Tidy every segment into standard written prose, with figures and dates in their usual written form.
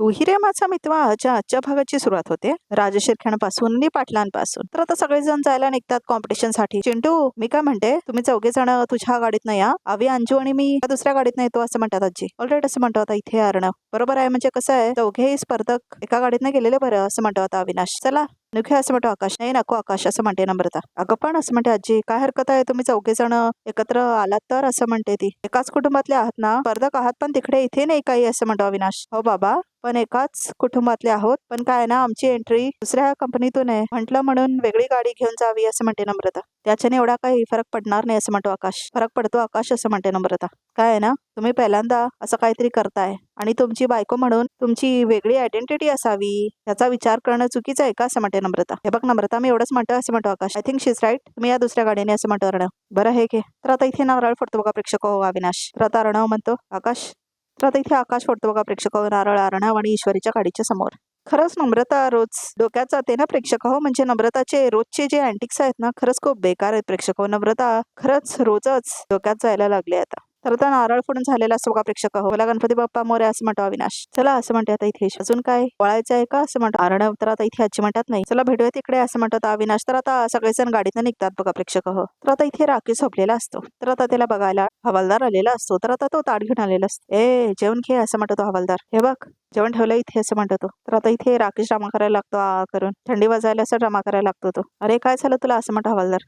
तूही रे माझा मित्रच्या आजच्या भागाची सुरुवात होते राजशिर्क्यांपासून आणि पाटलांपासून. तर आता सगळेजण जायला निघतात कॉम्पिटिशन साठी. चिंटू, मी काय म्हणते, तुम्ही चौघे जण तुझ्या गाडीत नाही या, आवी, अंजू आणि मी दुसऱ्या गाडीत नाही येतो असं म्हणतात आजी. ऑलराईट असं म्हणतो आता इथे अर्णव. बरोबर आहे, म्हणजे कसं आहे, दोघेही स्पर्धक एका गाडीत गेलेले बरं असं म्हणतो आता अविनाश. चला निघूया असं म्हणतो आकाश. नाही नको आकाश असं म्हणते नम्रता. अगं पण असं म्हणते आजी, काय हरकत आहे, तुम्ही चौघे जण एकत्र आलात तर असं म्हणते ती. एकाच कुटुंबातले आहात ना, स्पर्धक आहात पण तिकडे इथे नाही काही असं म्हणतो अविनाश. हो बाबा, पण एकाच कुटुंबातले आहोत, पण काय ना आमची एंट्री दुसऱ्या कंपनीतून आहे म्हटलं म्हणून वेगळी गाडी घेऊन जावी असं म्हणते नम्रता. त्याच्याने एवढा काही फरक पडणार नाही असं म्हणतो आकाश. फरक पडतो आकाश असं म्हणते नम्रता. काय आहे ना, तुम्ही पहिल्यांदा असं काहीतरी करताय आणि तुमची बायको म्हणून तुमची वेगळी आयडेंटिटी असावी याचा विचार करणं चुकीचं आहे का असं म्हणते नम्रता. हे बघ नम्रता, मी एवढंच म्हणतो असं म्हणतो Akash. I think she is right, तुम्ही या दुसऱ्या गाडीने असं म्हणतो अर्णव. बरं हे घे. तर आता इथे नारळ फोडतो बघा प्रेक्षक हो अविनाश. तर आता अर्णव म्हणतो आकाश. तर आता इथे आकाश फोडतो बघा प्रेक्षक हो नारळ अर्णव आणि ईश्वरीच्या गाडीच्या समोर. खरंच नम्रता रोज डोक्यात जाते ना प्रेक्षक हो, म्हणजे नम्रताचे रोजचे जे अँटिक्स आहेत ना खरंच खूप बेकार आहेत प्रेक्षक हो. नम्रता खरंच रोजच डोक्यात जायला लागले आता. तर आता नारळ फोडून झालेला असतो बघा प्रेक्षक हो. मला गणपती बाप्पा मोरे असं म्हणतो अविनाश. चला असं म्हणते आता इथे अजून काय वळायचं आहे का असं म्हणतो अर्णव. तर आता इथे आजी म्हणतात नाही, चला भेटूया तिकडे असं म्हणतात अविनाश. तर आता सगळेजण गाडीतनं निघतात बघा प्रेक्षक हो. तर आता इथे राकेश झोपलेला असतो. तर आता त्याला बघायला हवालदार आलेला असतो. तर आता तो ताट घेऊन आलेला असतो. जेवण घे असं म्हणतो हवालदार. हे बघ जेवण ठेवलं इथे असं म्हणतो तो. तर आता इथे राकेश ड्रामा करायला लागतो करून थंडी वाजायला असं ड्रामा करायला लागतो तो. अरे काय झालं तुला असं म्हणतो हवालदार.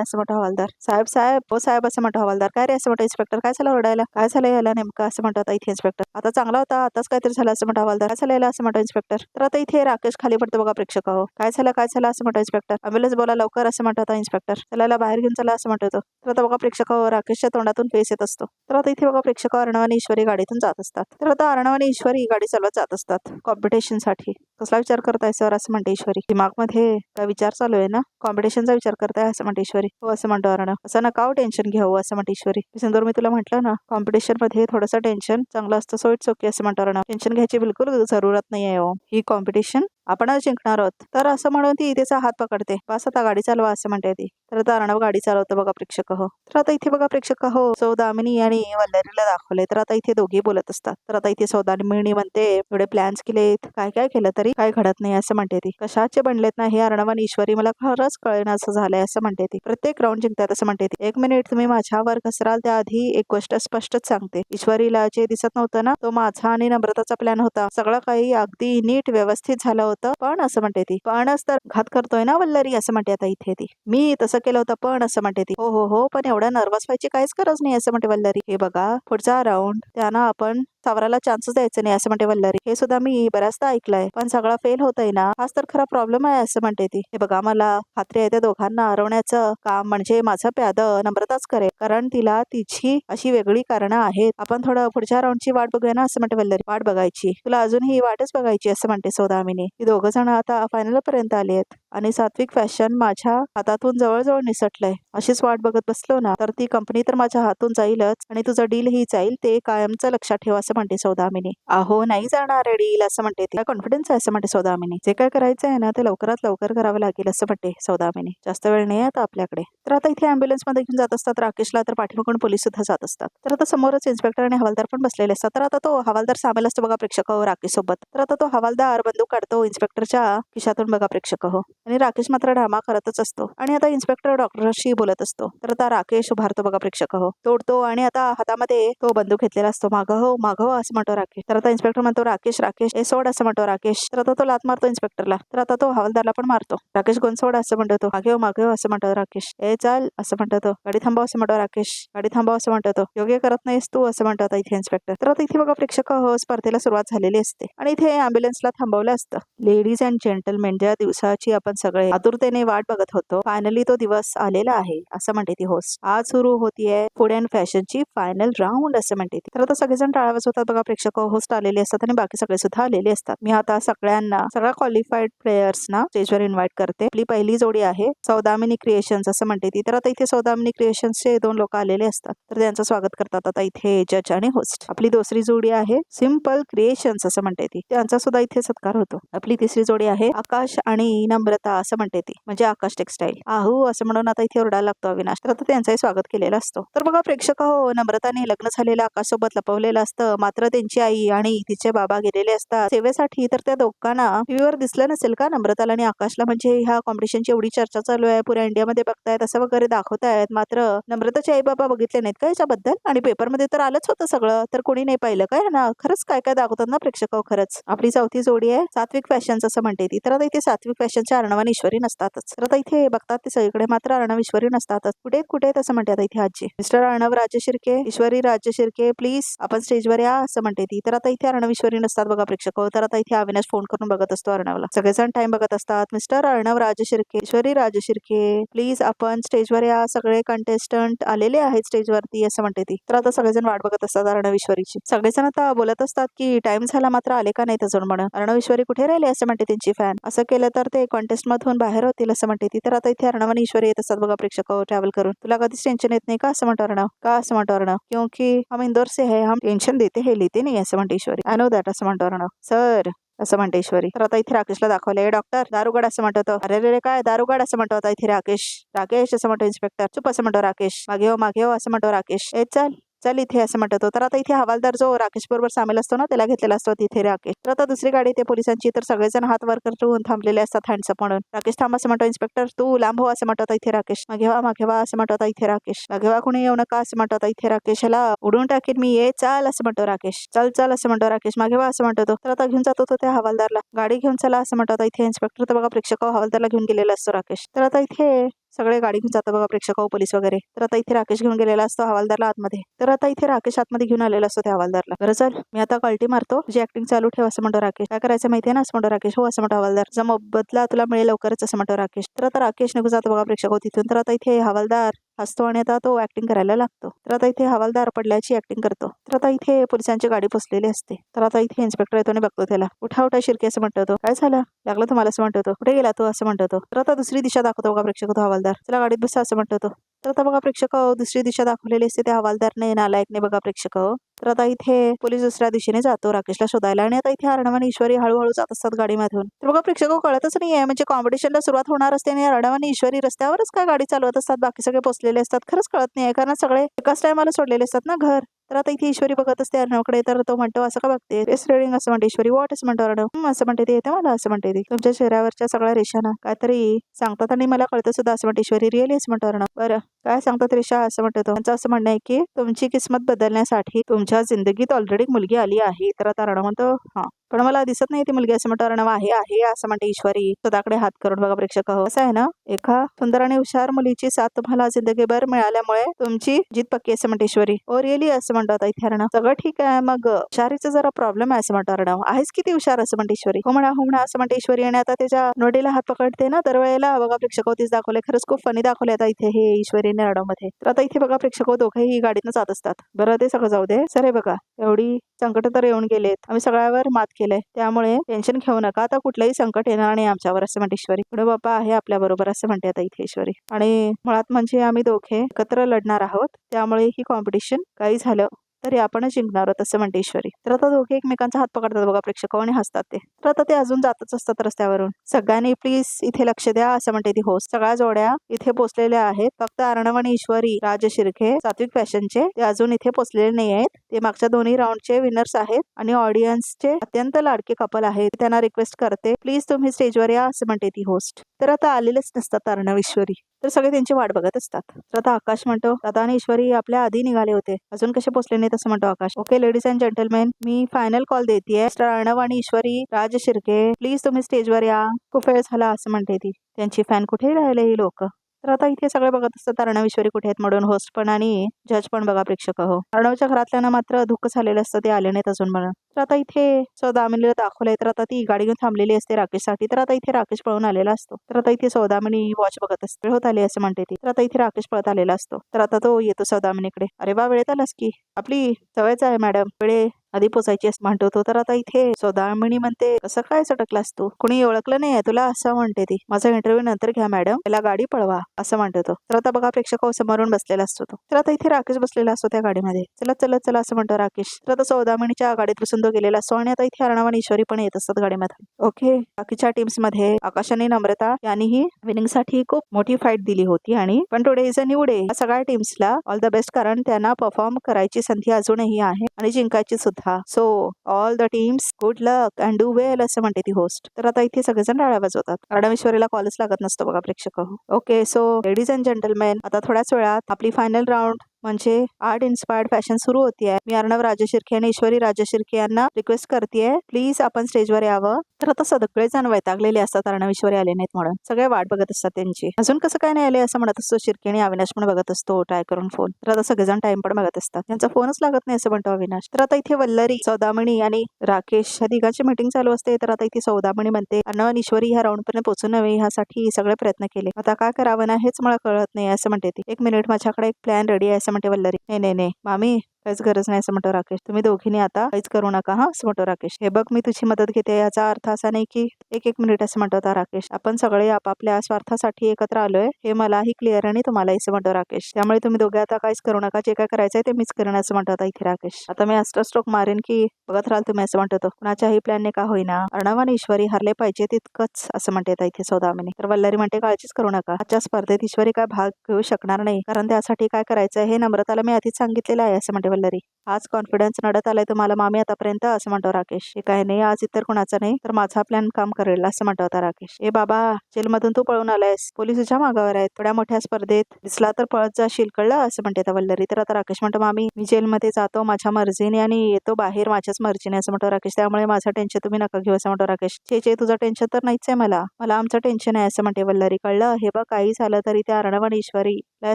असं म्हणतो हवालदार. साहेब साहेब हो साहेब असं म्हणतो हवालदार. काय रे असं म्हणतो इन्स्पेक्टर. काय झालं ओरडायला, काय झालं याला नेमकं असं म्हणतो आता इथे इन्स्पेक्टर. आता चांगला होता आताच काहीतरी झालं असं म्हणतो हवालदार. काय झालं याला असं म्हणतो इन्स्पेक्टर. तर आता इथे राकेश खाली पडतो बघा प्रेक्षक हो. काय झालं असं म्हणतो इन्स्पेक्टर. ॲम्ब्युलन्स बोला लवकर असं म्हणतो आता इन्स्पेक्टर. त्याला बाहेर घेऊन चला असं म्हणतो तो. तर आता बघा प्रेक्षक हो राकेशच्या तोंडातून फेस येत असतो. तर आता इथे बघा प्रेक्षक अर्णव आणि ईश्वरी गाडीतून जात असतात. तर आता अर्णव आणि ईश्वरी गाडी चालवत जात असतात कॉम्पिटिशन साठी. कसला विचार करताय सर असं म्हणते ईश्वरी. दिमागमध्ये काय विचार चालू आहे ना, कॉम्पिटिशनचा विचार करताय असं म्हणते ईश्वरी. हो असं म्हणतो अर्णव. असं नका टेन्शन घेऊ असं म्हणते ईश्वरी. सिंदूर मी तुला म्हटलं ना, कॉम्पिटिशन मध्ये थोडंसं टेन्शन चांगलं असतं, सो इट्स ओके असं म्हणतो अर्णव. टेन्शन घ्यायची बिलकुल जरूरत नाही आहे हो, ही कॉम्पिटिशन आपणच जिंकणार आहोत. तर असं म्हणून ती तिचा हात पकडते. बस आता गाडी चालवा असं म्हणते ती. तर आता अर्णव गाडी चालवतं बघा प्रेक्षक हो. तर आता इथे बघा प्रेक्षक हो सौदामिनी आणि वल्लरीला दाखवले. तर आता इथे दोघे बोलत असतात. तर आता इथे सौदामिनी म्हणते एवढे प्लॅन्स केलेत, काय काय केलं तरी काय घडत नाही असं म्हणते ती. कशाचे बनलेत ना हे अर्णव आणि ईश्वरी, मला खरंच कळेना असं झालंय असं म्हणते ती. प्रत्येक राऊंड जिंकतात असं म्हणते ती. एक मिनिट, तुम्ही माझ्यावर घसराल त्याआधी एक गोष्ट स्पष्टच सांगते. ईश्वरीला जे दिसत नव्हतं ना, तो माझा आणि नम्रताचा प्लॅन होता. सगळं काही अगदी नीट व्यवस्थित झालं होतं, पण असं म्हणते ती. पणच तर घात करतोय ना वल्लरी असं म्हणते आता इथे ती. मी तसं केलं होतं पण असं म्हणते ती. हो हो हो, पण एवढ्या नर्वस व्हायची काहीच गरज नाही असं म्हणते वल्लरी. हे बघा पुढचा राऊंड त्यांना आपण सावराला चान्सच द्यायचं नाही असं म्हणते वल्लरी. हे सुद्धा मी बऱ्याचदा ऐकलंय, पण सगळं फेल होतंय ना, हाच तर खरा प्रॉब्लेम आहे असं म्हणते ती. हे बघा मला खात्री आहे त्या दोघांना हरवण्याचं काम म्हणजे माझं प्याद नम्रताच करेल, कारण तिला तिची अशी वेगळी कारणं आहेत. आपण थोडं पुढच्या राऊंडची वाट बघूया ना असं म्हणते वल्लरी. वाट बघायची, तुला अजूनही वाटच बघायची असं म्हणते सौदामिनी. ती दोघं जण आता फायनल पर्यंत आली आहेत आणि सात्विक फॅशन माझ्या हातातून जवळजवळ निसटलंय. अशीच वाट बघत बसलो ना तर ती कंपनी तर माझ्या हातून जाईलच आणि तुझं डील ही जाईल, ते कायमचं लक्षात ठेव असं म्हणते सौदामिनी. अहो नाही जाणार डील असं म्हणते ती. कॉन्फिडन्स आहे असं म्हणते सौदामिनी. जे काय करायचं आहे ना ते लवकरात लवकर करावं लागेल असं म्हणते सौदामिनी. जास्त वेळ नाही आता आपल्याकडे. तर आता इथे ॲम्ब्युलन्स मध्ये घेऊन जात असतात राकेशला, तर पाठीमागून पोलीस सुद्धा जात असतात. तर आता समोरच इन्स्पेक्टर आणि हवालदार पण बसलेले असतात. तर आता तो हवालदार सामील असतो बघा प्रेक्षक हो राकेश सोबत. तर आता तो हवालदार बंदूक काढतो इन्स्पेक्टरच्या खिशातून बघा प्रेक्षक हो, आणि राकेश मात्र ड्रामा करतच असतो आणि आता इन्स्पेक्टर डॉक्टरशी बोलत असतो. तर आता राकेश उभारतो बघा प्रेक्षक हो, तोडतो आणि आता हातामध्ये तो बंदूक घेतलेला असतो. मागं हो असं म्हणतो राकेश. तर आता इन्स्पेक्टर म्हणतो राकेश सोड असं म्हणतो राकेश. तर आता तो लात मारतो इन्स्पेक्टरला. तर आता तो हवालदारला पण मारतो. राकेश गोन सोड असं म्हणतो तो. मागे हो असं म्हणतो राकेश. चाल असं म्हणतो तो. गाडी थांबव असं म्हणतो राकेश. गाडी थांबव असं म्हणतो तो. योग्य करत नाहीस तू असं म्हणतो आता इथे इन्स्पेक्टर. तर आता इथे बघा प्रेक्षक हो स्पर्धेला सुरुवात झालेली असते आणि इथे ॲम्ब्युलन्सला थांबवलं असतं. लेडीज अँड जेंटलमेन, ज्या दिवसाची आपण सगळे आतुरतेने वाट बघत होतो, फायनली तो दिवस आलेला आहे असं म्हणते ती होस्ट. आज सुरू होतीये फूड अँड फॅशनची फायनल राऊंड असं म्हणते ती. तर आता सगळेजण टाळ्या वाजवतात बघा प्रेक्षक होस्ट आलेले असतात आणि बाकी सगळे सुद्धा आलेले असतात. मी आता सगळ्या क्वालिफाईड प्लेयर्सना स्टेजवर इन्व्हाइट करते. आपली पहिली जोडी आहे सौदामिनी क्रिएशन्स असं म्हणते ती. तर आता इथे सौदामिनी क्रिएशन्सचे 2 लोक आलेले असतात, तर त्यांचं स्वागत करतात आता इथे जज आणि होस्ट. आपली दुसरी जोडी आहे सिंपल क्रिएशन्स असं म्हणते ती, त्यांचा सुद्धा इथे सत्कार होतो. आपली तिसरी जोडी आहे आकाश आणि नम्रता नम्रता असं म्हणते ती, म्हणजे आकाश टेक्सटाईल. आहू असं म्हणून आता इथे ओरडायला लागतो अविनाश. तर आता त्यांचाही स्वागत केलेलं असतो. तर बघा प्रेक्षक हो, नम्रताने लग्न झालेल्या आकाश सोबत लपवलेलं असतं. मात्र त्यांची आई आणि तिचे बाबा गेलेले असतात सेवेसाठी. तर त्या दोघांना टीव्हीवर दिसलं नसेल का नम्रताला आणि आकाशला, म्हणजे ह्या कॉम्पिटिशनची एवढी चर्चा चालू आहे, पुऱ्या इंडियामध्ये बघतायत असं वगैरे दाखवतायत. मात्र नम्रताचे आई बाबा बघितले नाहीत का याच्याबद्दल? आणि पेपरमध्ये तर आलंच होतं सगळं, तर कोणी नाही पाहिलं काय ना? खरंच काय काय दाखवतात ना प्रेक्षक हो. खरंच आपली चौथी जोडी आहे सात्विक फॅशन्स असं म्हणते ती. तर आता इथे सात्विक फॅशनच्या अर्णव आणि ईश्वरी नसतातच. तर आता इथे बघतात ते सगळीकडे, मात्र अर्णव ईश्वरी नसतातच. कुठे आहेत असं म्हणते आता इथे आजी. मिस्टर अर्णव राज्य शिर्के, ईश्वरी राज्य शिर्के, प्लीज आपण स्टेजवर या असं म्हणते ती. तर आता इथे अर्णव ईश्वरी नसतात बघा प्रेक्षक हो. तर आता इथे अविनाश फोन करून बघत असतो अर्णवला. सगळेजण टाइम बघत असतात. मिस्टर अर्णव राज्य शिर्के, ईश्वरी राज्य शिर्के, प्लीज आपण स्टेजवर या, सगळे कंटेस्टंट आलेले आहेत स्टेजवरती असं म्हणते ती. तर आता सगळेजण वाट बघत असतात अर्णव ईश्वरीची. सगळेजण आता बोलत असतात की टाइम झाला मात्र आले का नाही अजून म्हणून. अर्णव ईश्वरी कुठे राहिले असं म्हणते त्यांची फॅन. असं केलं तर ते कॉन्टेस्ट मधून बाहेर होतील असं म्हणते ती. तर आता इथे अर्णव आणि ईश्वरी येत असतात बघा प्रेक्षक ट्रॅव्हल करून. तुला कधीच टेन्शन येत नाही का असं म्हणतो अर्णव. का असं म्हणतो अर्णव, क्योंकि हम इंदौर से है, हम टेन्शन देते है लेते नहीं असं म्हणते ईश्वरी. आय नो दॅट असं म्हणतो अर्णव. सर असं म्हणते ईश्वरी. तर आता इथे राकेशला दाखवले. डॉक्टर दारुगड असं म्हणतो तो. अरे रे काय दारुगड असं म्हणतो आता इथे राकेश. राकेश असं म्हणतो इन्स्पेक्टर. चुप असं म्हणतो राकेश. मागे हो असं म्हणतो राकेश. ए चल चल इथे असं म्हणतो तो. तर आता इथे हवालदार जो राकेश बरोबर सामील असतो ना, त्याला घेतलेला असतो तिथे राकेश. तर आता दुसरी गाडी ते पोलिसांची. तर सगळेजण हात वर करून थांबलेले असतात हँडसअप म्हणून. राकेश थांब असं म्हणतो इन्स्पेक्टर. तू लांब हो असं म्हणतो आता इथे राकेश. मागे व्हा असं म्हणतो आता इथे राकेश. मागे व्हा कुणी येऊ नका असं म्हणतो आता इथे राकेश. ह्याला उडून टाकेल मी, ये चाल असं म्हणतो राकेश. चल चल असं म्हणतो राकेश. मागे व्हा असं म्हणतो तो. तर आता घेऊन जातो तो त्या हवालदारला. गाडी घेऊन चला असं म्हणतो आता इथे इन्स्पेक्टर. तर बघा प्रेक्षक हवालदारला घेऊन गेलेला असतो राकेश. तर आता इथे सगळे गाडी घेऊन जातात बघा प्रेक्षक पोलीस वगैरे. तर आता इथे राकेश घेऊन गेलेला असतो हवालदारला आतमध्ये. तर आता इथे राकेश आतमध्ये घेऊन आलेला असतो त्या हवालदारला. बरं चल मी आता कल्टी मारतो, तुझी ऍक्टिंग चालू ठेव असं म्हणतो राकेश. काय करायचं माहितीये ना असं म्हणतो राकेश. हो असं म्हणतो हवालदार. तुझा मोबदला तुला मिळेल लवकरच असं म्हणतो राकेश. तर आता राकेश निघून जातो बघा प्रेक्षक तिथून. तर आता इथे हवालदार हसतो आणि आता तो ऍक्टिंग करायला लागतो. तर आता इथे हवालदार पडल्याची ऍक्टिंग करतो. तर आता इथे पोलिसांची गाडी पोचलेली असते. तर आता इथे इन्स्पेक्टर येतो आणि बघतो त्याला. उठा शिर्के असं म्हणतो तो. काय झालं, लागलं तुम्हाला असं म्हणतो तो. कुठे गेला तो असं म्हणतो तो. तर आता दुसरी दिशा दाखवतो बघा प्रेक्षक तो हवालदार. चला गाडीत बसा असं म्हणतो तो. तर आता बघा प्रेक्षक दुसरी दिशा दाखवलेली असते त्या हवालदारने, नालायकने बघा प्रेक्षक. तर आता इथे पोलीस दुसऱ्या दिशेने जातो राकेशला शोधायला. आणि आता इथे अर्णव आणि ईश्वरी हळूहळू जात असतात गाडीमधून. तर बघा प्रेक्षक कळतच नाहीये, म्हणजे कॉम्पिटिशनला सुरुवात होणार असते आणि अर्णव आणि ईश्वरी रस्त्यावरच काय गाडी चालवत असतात, बाकी सगळे पोचलेले असतात. खरंच कळत नाहीये, कारण सगळे एकाच टायमाला सोडलेले असतात ना घर. तर आता इथे ईश्वरी बघत असते अर्णवकडे. तर तो म्हणतो असं का बघते, रेस रेडिंग असं म्हणते ईश्वरी. वॉट असं म्हणतो अर्णव. असं म्हणते ते येते मला असं म्हणते ती. तुमच्या चेहऱ्यावरच्या सगळ्या रेषाना काहीतरी सांगतात आणि मला कळतं सुद्धा असं म्हणते ईश्वरी. रिअली असं म्हणतो अर्णव. बरं काय सांगतात रेषा असं म्हणतो तो. त्यांचं असं म्हणणं आहे की तुमची किस्मत बदलण्यासाठी तुमच्या जिंदगीत ऑलरेडी मुलगी आली आहे. तर आता अर्णव म्हणतो हा, पण मला दिसत नाही ती मुलगी असं म्हणतो अर्णव. आहे आहे असं म्हणते ईश्वरी स्वतःकडे हात करून. बघा प्रेक्षक असं आहे ना, एका सुंदर आणि हुशार मुलीची साथ तुम्हाला जिंदगीभर मिळाल्यामुळे तुमची जीत पक्की असं म्हणते ईश्वरी. ओ रिअली असं म्हणतो आता इथे अर्णव. सगळं ठीक आहे, मग हुशारीचा जरा प्रॉब्लेम आहे असं म्हणतो अर्णव. आहेच किती हुशार असं म्हणते ईश्वरी. हो म्हणा असं म्हणते ईश्वरी. आणि आता त्याच्या नोडीला हात पकडते ना दरवेळेला. बघा प्रेक्षक तीच दाखवले. खरंच खूप फनी दाखवले आता इथे हे ईश्वरी आणि अर्णव मध्ये. तर आता इथे बघा प्रेक्षक दोघेही गाडीतनं जात असतात. बरं ते सगळं जाऊ दे. सर हे बघा एवढी संकट तर येऊन गेलेत, आम्ही सगळ्यावर मात केलंय, त्यामुळे टेन्शन घेऊ नका. आता कुठलंही संकट येणार नाही आमच्यावर असं म्हणते ईश्वरी. पुढे बाप्पा आहे आपल्या बरोबर असं म्हणते आता इथे ईश्वरी. आणि मुळात म्हणजे आम्ही दोघे एकत्र लढणार आहोत, त्यामुळे ही कॉम्पिटिशन काही झालं तरी आपणच जिंकणार आहोत असं म्हणते ईश्वरी. तर आता दोघे एकमेकांचा हात पकडतात बघा प्रेक्षक आणि हसतात ते. तर आता ते अजून जातच असतात रस्त्यावरून. सगळ्यांनी प्लीज इथे लक्ष द्या असं म्हणते ती होस्ट. सगळ्या जोड्या इथे पोहोचलेल्या आहेत, फक्त अर्णव आणि ईश्वरी राज शिर्के सात्विक फॅशनचे ते अजून इथे पोहोचलेले नाही आहेत. ते मागच्या दोन्ही राऊंडचे विनर्स आहेत आणि ऑडियन्सचे अत्यंत लाडके कपल आहेत. त्यांना रिक्वेस्ट करते प्लीज तुम्ही स्टेजवर या असं म्हणते ती होस्ट. तर आता आलेलेच नसतात अर्णव ईश्वरी. तर सगळे त्यांची वाट बघत असतात. तर आता आकाश म्हणतो दादा आणि ईश्वरी आपल्या आधी निघाले होते, अजून कसे पोहोचले नाही तसं म्हणतो Akash. Okay ladies and gentlemen, मी फायनल कॉल देतेय. मिस्टर अर्णव आणि ईश्वरी राज शिर्के प्लीज तुम्ही स्टेजवर या, खूप वेळ झाला असं म्हणते ती. त्यांची फॅन कुठेही राहिले ही लोक. तर आता इथे सगळे बघत असतात अर्णव ईश्वरी कुठे आहेत म्हणून. होस्ट पण आणि जज पण बघा प्रेक्षक अर्णवच्या घरातल्यांना मात्र दुःख झालेलं असतं, ते आले नाहीत अजून म्हणून. तर आता इथे सौदामिनीला दाखवलंय. तर आता ती गाडी घेऊन थांबलेली असते राकेशसाठी. तर आता इथे राकेश पळून आलेला असतो. तर आता इथे सौदामिनी वॉच बघत असते. होत आली असं म्हणते ती. तर आता इथे राकेश पळत आलेला असतो. तर आता तो येतो सौदामिनीकडे. अरे वा वेळेत आलास की, आपली सवयच आहे मॅडम वेळे आधी पोचायची असं म्हणतो तो. तर आता इथे सौदामिनी म्हणते कसं काय सटकलास तू, कुणी ओळखलं नाहीये तुला असं म्हणते ती. माझा इंटरव्ह्यू नंतर घ्या मॅडम, पहिला गाडी पळवा असं म्हणतो तो. तर आता बघा प्रेक्षक समोरून बसलेला असतो तो. तर आता इथे राकेश बसलेला असतो त्या गाडीमध्ये. चला चला चला असं म्हणतो राकेश. तर आता सौदामिनीच्या गाडीत बसून तो गेलेला असतो आणि आता इथे अर्णव आणि ईश्वरी पण येत असतात गाडीमध्ये. ओके, बाकीच्या टीम्स मध्ये आकाश आणि नम्रता यांनीही विनिंग साठी खूप मोठी फाईट दिली होती आणि पण today is a new day. या सगळ्या टीम्सला ऑल द बेस्ट, कारण त्यांना परफॉर्म करायची संधी अजूनही आहे आणि जिंकायची सुद्धा. So all the teams good luck and do well असं म्हणते ती होस्ट. तर आता इथे सगळेजण टाळ्या वाजवतात. अर्णव ईश्वरीला कॉलच लागत नसतो बघा प्रेक्षक. Okay, so ladies and gentlemen, आता थोड्याच वेळात आपली फायनल राऊंड म्हणजे आर्ट इन्स्पायर्ड फॅशन सुरू होतीये. मी अर्णव राजशिर्के आणि ईश्वरी राजशिर्के यांना रिक्वेस्ट करतेय, प्लीज आपण स्टेजवर यावं. तर आता सगळेजण वैतागलेले असतात अर्णव ईश्वरी आले नाहीत म्हणून. सगळे वाट बघत असतात त्यांची. अजून कसं काय नाही आले असं म्हणत असतो शिर्के आणि अविनाश पण बघत असतो ट्राय करून फोन. तर आता सगळेजण टाइम पण बघत असतात, त्यांचा फोनच लागत नाही असं म्हणतो अविनाश. तर आता इथे वल्लरी, सौदामिनी आणि राकेश ह्या तिघांची मीटिंग चालू असते. तर आता इथे सौदामिनी म्हणते अर्णव आणि ईश्वरी ह्या राऊंड पर्यंत पोहोचू नये ह्यासाठी सगळे प्रयत्न केले, आता काय करावं ना हेच मला कळत नाही असं म्हणते ती. एक मिनिट, माझ्याकडे एक प्लॅन रेडी आहे असं म्हणते वल्लरी. नाही नाही नाही मामी, काहीच गरज नाही असं म्हणतो राकेश. तुम्ही दोघींनी आता काहीच करू नका हा असं म्हणतो राकेश. हे बघ मी तुझी मदत घेते याचा अर्थ असा नाही की एक मिनिट असं म्हणतो आता राकेश. आपण सगळे आपापल्या स्वार्थासाठी एकत्र आलोय हे मलाही क्लिअर आणि तुम्हालाही असं म्हणतो राकेश. त्यामुळे तुम्ही दोघे आता काहीच करू नका, जे काय करायचंय ते मीच करेन असं म्हणतो आता इथे राकेश. आता मी अस्त्र स्ट्रोक मारेन की बघत राहाल तुम्ही असं म्हणतो तो. कुणाच्याही प्लॅनने का होईना अर्णव आणि ईश्वरी हरले पाहिजे तितकंच असं म्हणते आता इथे सौदामिनी. तर वल्लरी म्हणते काळजीच करू नका, आजच्या स्पर्धेत ईश्वरी काय भाग घेऊ शकणार नाही, कारण त्यासाठी काय करायचंय हे नम्रताला मी आधीच सांगितलेलं आहे असं म्हणते वल्लरी. आज कॉन्फिडन्स नडत आलाय तुम्हाला मामी आतापर्यंत असं म्हणतो राकेश. हे काय नाही, आज इतर कुणाचा नाही तर माझा प्लॅन काम करेल असं म्हणतो आता राकेश. ए बाबा, जेलमधून तू पळून आलायस, पोलीस तुझ्या मागावर आहेत, थोड्या मोठ्या स्पर्धेत दिसला तर पळत जाशील, कळलं असं म्हणते आता वल्लरी. तर आता राकेश म्हणतो मामी मी जेलमध्ये जातो माझ्या मर्जीने आणि येतो बाहेर माझ्याच मर्जीने असं म्हणतो राकेश. त्यामुळे माझं टेन्शन तुम्ही नका घेऊ असं म्हणतो राकेश. चे तुझं टेन्शन तर नाहीच आहे, मला आमचं टेन्शन आहे असं म्हणते वल्लरी. कळलं, हे बघ काही झालं तरी त्या अर्णव आणि ईश्वरी या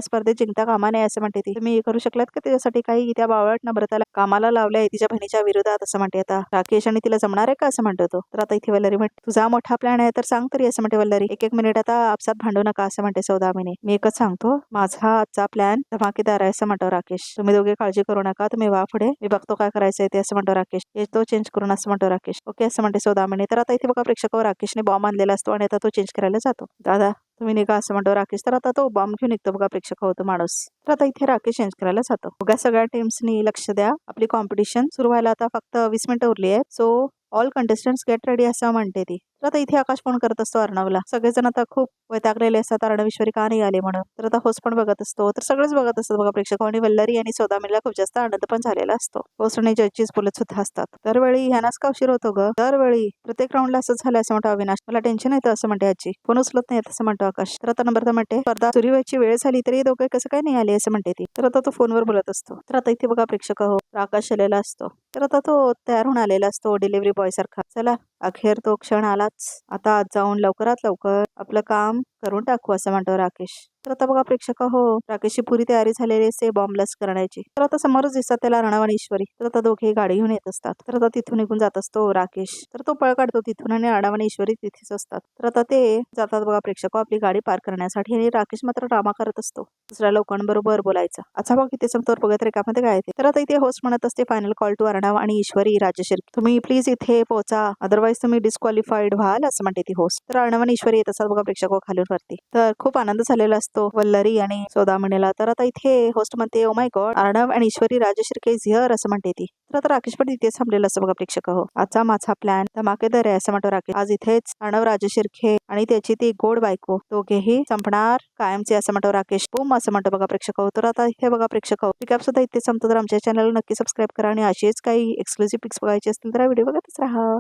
स्पर्धेत जिंकता कामा नये असं म्हणते ती. तुम्ही करू शकलात का त्याच्यासाठी काही, त्या बावळट नम्रताला कामाला लावलंय तिच्या बहिणीच्या विरोधात असं म्हणते आता राकेश, आणि तिला जमणार आहे का असं म्हणतो तो. तर आता इथे वल्लरी म्हणते तुझा मोठा प्लॅन आहे तर सांग तरी असं म्हणते वल्लरी. एक मिनिट, आता आपसात भांडू नका असं म्हणते सौदामिनी. मी एकच सांगतो, माझा आजचा प्लॅन धमाकेदार आहे असं म्हणतो राकेश. तुम्ही दोघे काळजी करू नका, तुम्ही वा पुढे, मी बघतो काय करायचंय ते असं म्हणतो राकेश. तो चेंज करून असं म्हणतो राकेश. ओके असं म्हणते सौदामिनी. तर आता इथे बघा प्रेक्षकावर राकेशने बॉम्ब आणलेला असतो आणि आता तो चेंज करायला जातो. दादा तुम्ही निघा असं म्हणतो राकेश. तर आता तो बॉम्ब घेऊन निघतो बघा प्रेक्षक होतो माणूस. तर आता इथे राकेश चेंज करायला जातो. बघा सगळ्या टीम्सनी लक्ष द्या, आपली कॉम्पिटिशन सुरू व्हायला आता फक्त 20 मिनिटं उरली आहे. So all contestants get ready असं म्हणते ती. तर आता इथे आकाश फोन करत असतो अर्णवला. सगळेजण आता खूप वैतागलेले असतात अर्णव ईश्वरी का नाही आले म्हणून. तर आता होस्ट पण बघत असतो. तर सगळेच बघत असतात बघा प्रेक्षक, आणि वल्लरी आणि सौदामिनीला खूप जास्त आनंद पण झालेला असतो. होस्ट आणि जजेस बोलत सुद्धा असतात. दरवेळी ह्यानाच का उशीर होतो ग, दरवेळी प्रत्येक राऊंडला असंच झालं असं म्हणतो अविनाश. मला टेन्शन येतं असं म्हणते आजी. फोन उचलत नाही असं म्हणतो आकाश. तर आता नम्रता म्हणते स्पर्धा सुरू व्हायची वेळ झाली तरी दोघे कसं काय नाही आले असं म्हणते ती. तर आता तो फोनवर बोलत असतो. तर आता इथे बघा प्रेक्षक हो, आकाश आलेला असतो. तर आता तो तयार होऊन आलेला असतो डिलिव्हरी बॉय सारखा. चला अखेर तो क्षण आलाच, आता आज जाऊन लवकरात लवकर आपलं काम करून टाकू असं म्हणतो राकेश. तर आता बघा प्रेक्षक हो, राकेशची पुरी तयारी झालेली असते बॉम्ब ब्लास्ट करण्याची. तर आता समोरच दिसतात त्याला अर्णव आणि ईश्वरी. तर आता दोघे गाडी घेऊन येत असतात. तर आता तिथून निघून जात असतो राकेश. तर तो पळ काढतो तिथून आणि अर्णव आणि ईश्वरी तिथेच असतात. तर आता ते जातात बघा प्रेक्षक आपली गाडी पार्क करण्यासाठी, आणि राकेश मात्र ड्रामा करत असतो दुसऱ्या लोकांबरोबर बोलायचा. अच्छा बघ इथे समोर बघत रेखामध्ये काय येते. तर आता इथे होस्ट म्हणत असते फायनल कॉल टू अर्णव आणि ईश्वरी राजशिर्के, तुम्ही प्लीज इथे पोहोचा, अदरवाईज तुम्ही डिस्क्वालिफाईड व्हाल असं म्हणते ती होस्ट. तर अर्णव आणि ईश्वरी येत असतात बघा प्रेक्षक खालून वरती. तर खूप आनंद झालेला असतो वल्लरी आणि सौदामिनीला. तर आता इथे होस्ट म्हणते ओ माय गॉड, अर्णव आणि ईश्वरी राजशिर्के इज हिअर असं म्हणते ती. तर आता राकेश पण तिथेच थांबलेला असतो बघा प्रेक्षक हो. आजचा माझा प्लॅन धमाकेदार आहे असं म्हणतो राकेश. आज इथेच अर्णव राजशिर्के आणि त्याची ती गोड बायको दोघेही संपणार कायमचे असं म्हणतो राकेश. बूम असं म्हणतो बघा प्रेक्षक हो. तर आता इथे बघा प्रेक्षक हो, रिकॅप सुद्धा इथे संपतो. तर आमच्या चॅनलला नक्की सबस्क्राईब करा आणि अशीच काही एक्सक्लुझिव्ह पिक्स बघायचे असतील तर व्हिडिओ बघतच राहा.